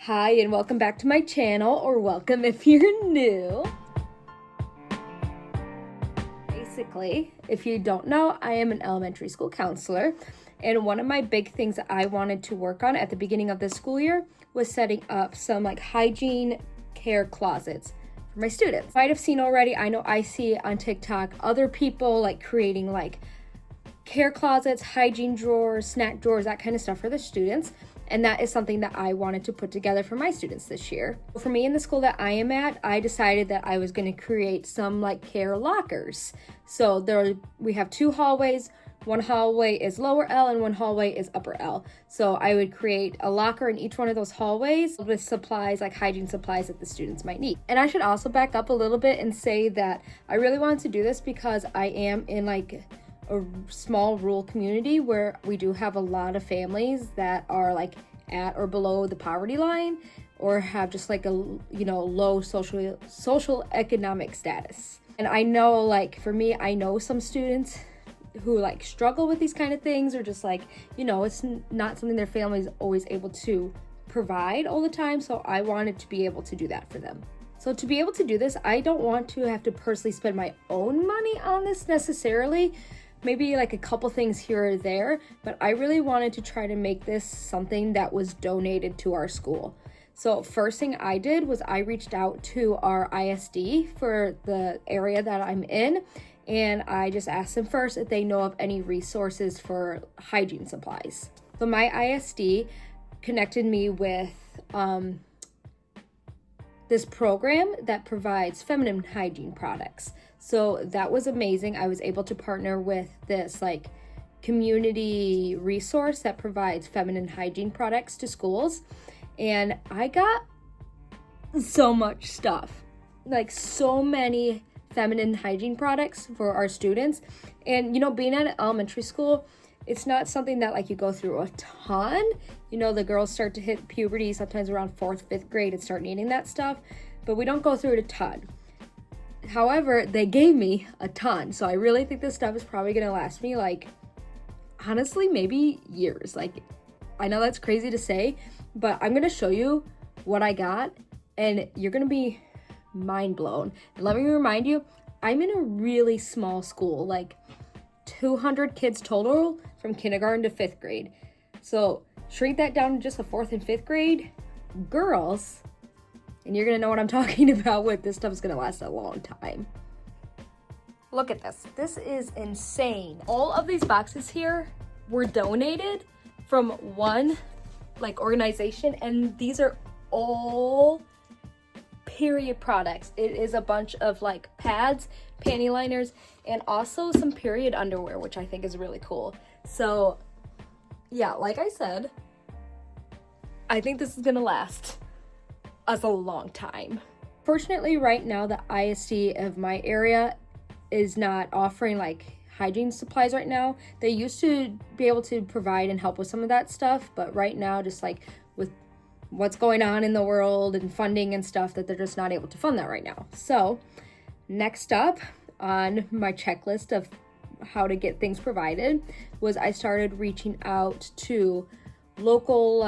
Hi, and welcome back to my channel, or welcome if you're new. Basically, if you don't know, I am an elementary school counselor, and one of my big things that I wanted to work on at the beginning of the school year was setting up some hygiene care closets for my students. You might have seen already, I know I see on TikTok other people creating care closets, hygiene drawers, snack drawers, that kind of stuff for the students. And that is something that I wanted to put together for my students this year. For me in the school that I am at, I decided that I was going to create some care lockers. So we have two hallways. One hallway is lower L and one hallway is upper L. So I would create a locker in each one of those hallways with supplies, hygiene supplies that the students might need. And I should also back up a little bit and say that I really wanted to do this because I am in a small rural community where we do have a lot of families that are at or below the poverty line or have just a low social economic status. And I know for me, I know some students who struggle with these kind of things, or just it's not something their family is always able to provide all the time. So I wanted to be able to do that for them. So to be able to do this, I don't want to have to personally spend my own money on this necessarily. Maybe a couple things here or there, but I really wanted to try to make this something that was donated to our school. So first thing I did was I reached out to our ISD for the area that I'm in, and I just asked them first if they know of any resources for hygiene supplies. So my ISD connected me with this program that provides feminine hygiene products. So that was amazing. I was able to partner with this community resource that provides feminine hygiene products to schools. And I got so much stuff, so many feminine hygiene products for our students. And, being at an elementary school, it's not something that you go through a ton. The girls start to hit puberty sometimes around 4th, 5th grade and start needing that stuff, but we don't go through it a ton. However, they gave me a ton. So I really think this stuff is probably going to last me honestly, maybe years. I know that's crazy to say, but I'm going to show you what I got and you're going to be mind blown. And let me remind you, I'm in a really small school, 200 kids total from kindergarten to 5th grade. So shrink that down to just the 4th and 5th grade girls, and you're gonna know what I'm talking about with this stuff is gonna last a long time. Look at this. This is insane. All of these boxes here were donated from one organization, and these are all period products. It is a bunch of pads, panty liners, and also some period underwear, which I think is really cool. So yeah, like I said, I think this is gonna last us a long time. Fortunately, right now the ISD of my area is not offering hygiene supplies right now. They used to be able to provide and help with some of that stuff, but right now, just with what's going on in the world and funding and stuff, that they're just not able to fund that right now. So next up on my checklist of how to get things provided was I started reaching out to local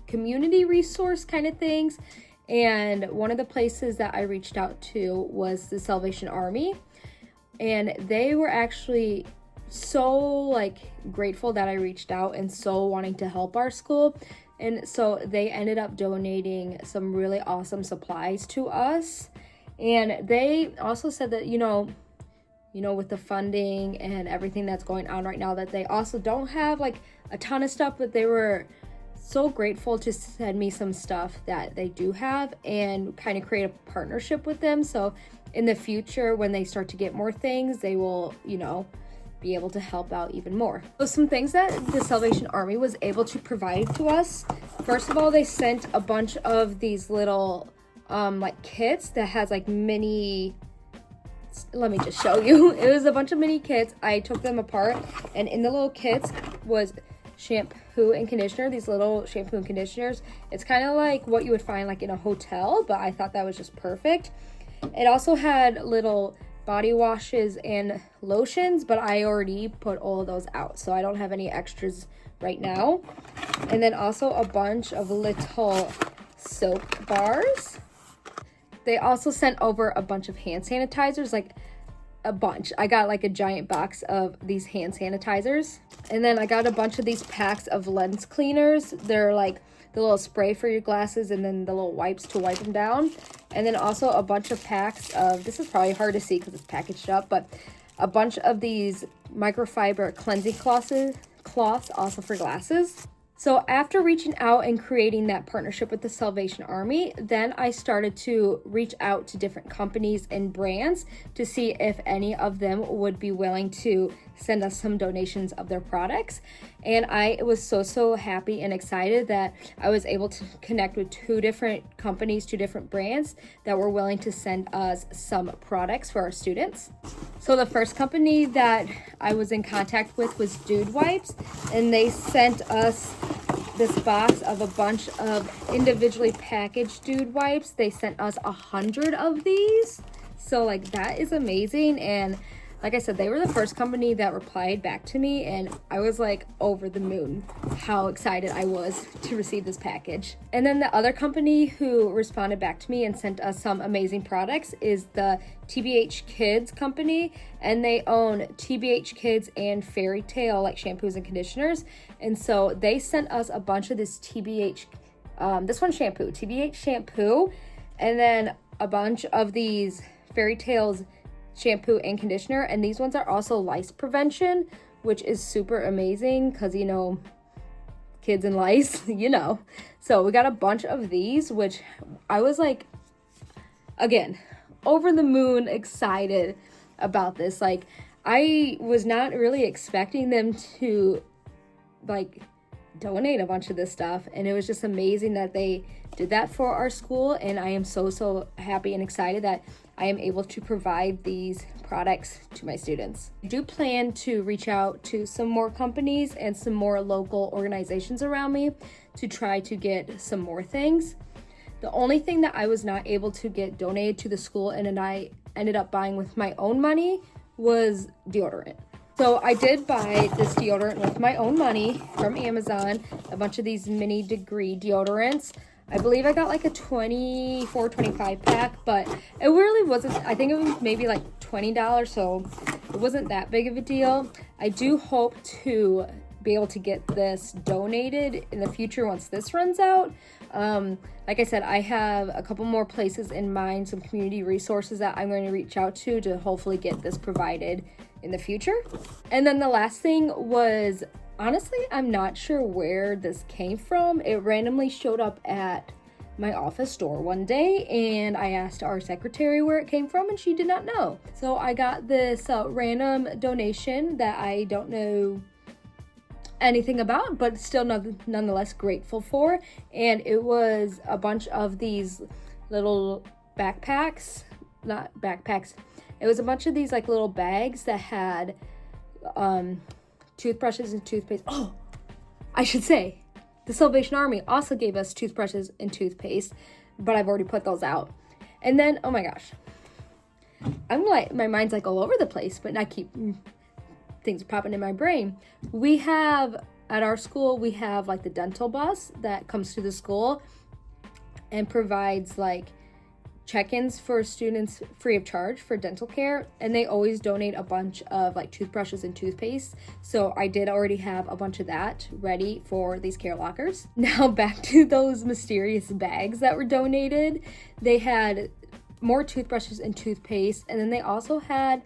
community resource kind of things. And one of the places that I reached out to was the Salvation Army. And they were actually so grateful that I reached out and so wanting to help our school. And so they ended up donating some really awesome supplies to us. And they also said that, with the funding and everything that's going on right now, that they also don't have a ton of stuff, but they were so grateful to send me some stuff that they do have and kind of create a partnership with them. So in the future, when they start to get more things, they will, be able to help out even more. So some things that the Salvation Army was able to provide to us. First of all, they sent a bunch of these little kits that has mini, let me just show you. It was a bunch of mini kits. I took them apart, and in the little kits was shampoo and conditioner, these little shampoo and conditioners. It's kind of like what you would find in a hotel, but I thought that was just perfect. It also had little body washes and lotions, but I already put all of those out, so I don't have any extras right now. And then also a bunch of little soap bars. They also sent over a bunch of hand sanitizers, like a bunch. I got like a giant box of these hand sanitizers. And then I got a bunch of these packs of lens cleaners. They're like the little spray for your glasses and then the little wipes to wipe them down. And then also a bunch of packs of, this is probably hard to see because it's packaged up, but a bunch of these microfiber cleansing cloths also for glasses. So after reaching out and creating that partnership with the Salvation Army, then I started to reach out to different companies and brands to see if any of them would be willing to send us some donations of their products. And I was so happy and excited that I was able to connect with 2 different companies, 2 different brands that were willing to send us some products for our students. So the first company that I was in contact with was Dude Wipes, and they sent us this box of a bunch of individually packaged Dude Wipes. They sent us 100 of these. So like that is amazing. And like I said, they were the first company that replied back to me, and I was like over the moon how excited I was to receive this package. And then the other company who responded back to me and sent us some amazing products is the TBH Kids company, and they own TBH Kids and Fairy Tale like shampoos and conditioners. And so they sent us a bunch of this TBH, this one shampoo, TBH shampoo, and then a bunch of these Fairy Tales shampoo and conditioner. And these ones are also lice prevention, which is super amazing because, you know, kids and lice, you know. So we got a bunch of these, which I was like, again, over the moon excited about this. Like, I was not really expecting them to like donate a bunch of this stuff, and it was just amazing that they did that for our school. And I am so happy and excited that I am able to provide these products to my students. I do plan to reach out to some more companies and some more local organizations around me to try to get some more things. The only thing that I was not able to get donated to the school and I ended up buying with my own money was deodorant. So I did buy this deodorant with my own money from Amazon, a bunch of these mini degree deodorants. I believe I got like a 24-25 pack, but it really wasn't, I think it was maybe like $20, so it wasn't that big of a deal. I do hope to be able to get this donated in the future once this runs out. Like I said, I have a couple more places in mind, some community resources that I'm going to reach out to hopefully get this provided in the future. And then the last thing was, honestly, I'm not sure where this came from. It randomly showed up at my office door one day, and I asked our secretary where it came from, and she did not know. So I got this random donation that I don't know anything about, but still nonetheless grateful for. And it was a bunch of these little backpacks, not backpacks. It was a bunch of these like little bags that had toothbrushes and toothpaste. Oh, I should say, the Salvation Army also gave us toothbrushes and toothpaste, but I've already put those out. And then, oh my gosh, I'm like, my mind's like all over the place, but I keep things popping in my brain. We have, at our school, we have like the dental bus that comes to the school and provides like check-ins for students free of charge for dental care, and they always donate a bunch of like toothbrushes and toothpaste. So I did already have a bunch of that ready for these care lockers. Now back to those mysterious bags that were donated. They had more toothbrushes and toothpaste, and then they also had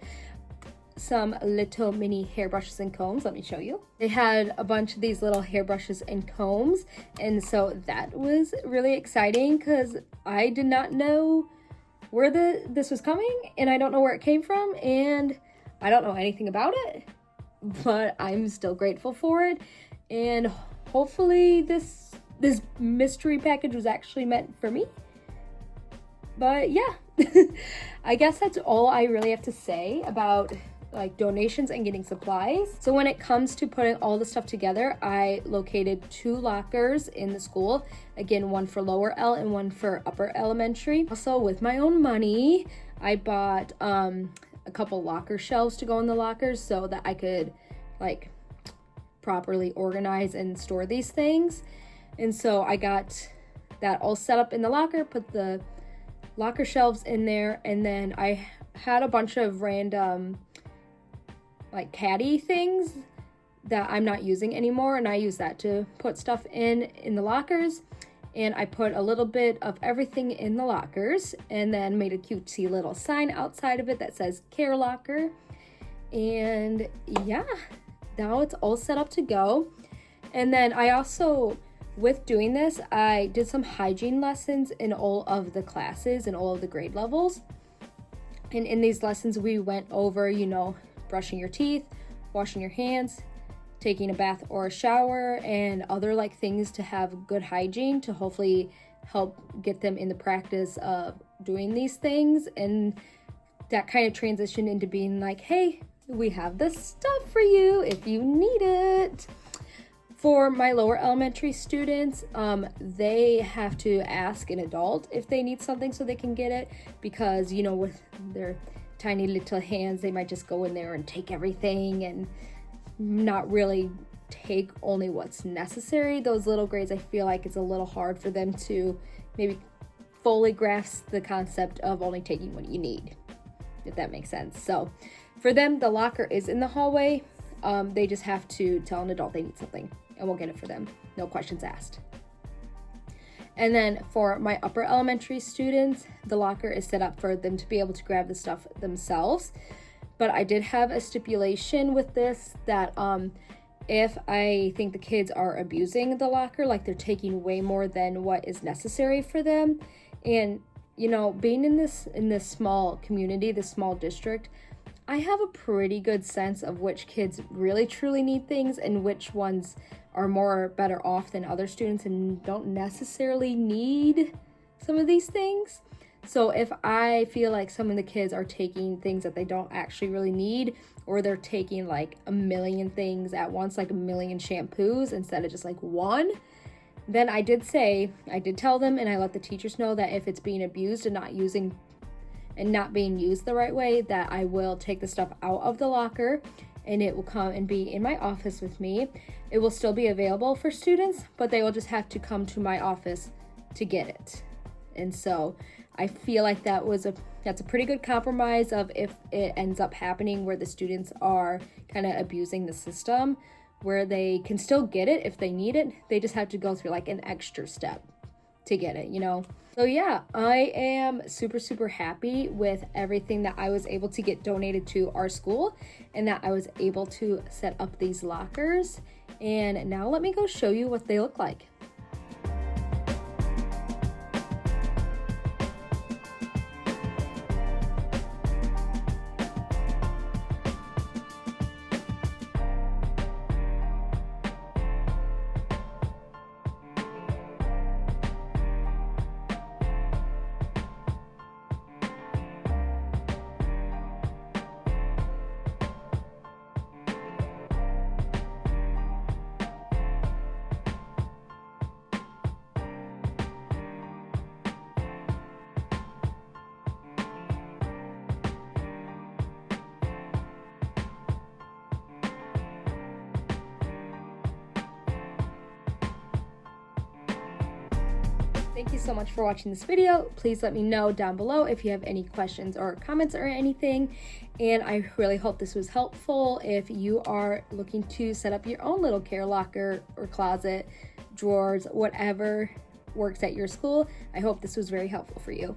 some little mini hairbrushes and combs. Let me show you. They had a bunch of these little hairbrushes and combs, and so that was really exciting because I did not know where this was coming, and I don't know where it came from, and I don't know anything about it, but I'm still grateful for it. And hopefully this mystery package was actually meant for me. But yeah, I guess that's all I really have to say about like donations and getting supplies. So when it comes to putting all the stuff together, I located 2 lockers in the school. Again, one for lower L and one for upper elementary. Also, with my own money, I bought a couple locker shelves to go in the lockers so that I could like properly organize and store these things. And so I got that all set up in the locker, put the locker shelves in there, and then I had a bunch of random like caddy things that I'm not using anymore, and I use that to put stuff in the lockers. And I put a little bit of everything in the lockers and then made a cutesy little sign outside of it that says Care Locker. And yeah, now it's all set up to go. And then I also, with doing this, I did some hygiene lessons in all of the classes and all of the grade levels. And in these lessons, we went over, you know, brushing your teeth, washing your hands, taking a bath or a shower, and other like things to have good hygiene to hopefully help get them in the practice of doing these things. And that kind of transitioned into being like, hey, we have this stuff for you if you need it. For my lower elementary students, they have to ask an adult if they need something so they can get it, because, you know, with their tiny little hands, they might just go in there and take everything and not really take only what's necessary. Those little grades, I feel like it's a little hard for them to maybe fully grasp the concept of only taking what you need, if that makes sense. So for them, the locker is in the hallway. They just have to tell an adult they need something, and we'll get it for them. No questions asked. And then for my upper elementary students, the locker is set up for them to be able to grab the stuff themselves. But I did have a stipulation with this that if I think the kids are abusing the locker, like they're taking way more than what is necessary for them, and, you know, being in this small community, this small district, I have a pretty good sense of which kids really truly need things and which ones are better off than other students and don't necessarily need some of these things. So if I feel like some of the kids are taking things that they don't actually really need, or they're taking like a million things at once, like a million shampoos instead of just like one, then I did tell them, and I let the teachers know that if it's being abused and not being used the right way, that I will take the stuff out of the locker and it will come and be in my office with me. It will still be available for students, but they will just have to come to my office to get it. And so I feel like that's a pretty good compromise of if it ends up happening where the students are kind of abusing the system, where they can still get it if they need it. They just have to go through like an extra step to get it, you know? So yeah, I am super, super happy with everything that I was able to get donated to our school, and that I was able to set up these lockers. And now let me go show you what they look like. Thank you so much for watching this video. Please let me know down below if you have any questions or comments or anything. And I really hope this was helpful if you are looking to set up your own little care locker or closet, drawers, whatever works at your school. I hope this was very helpful for you.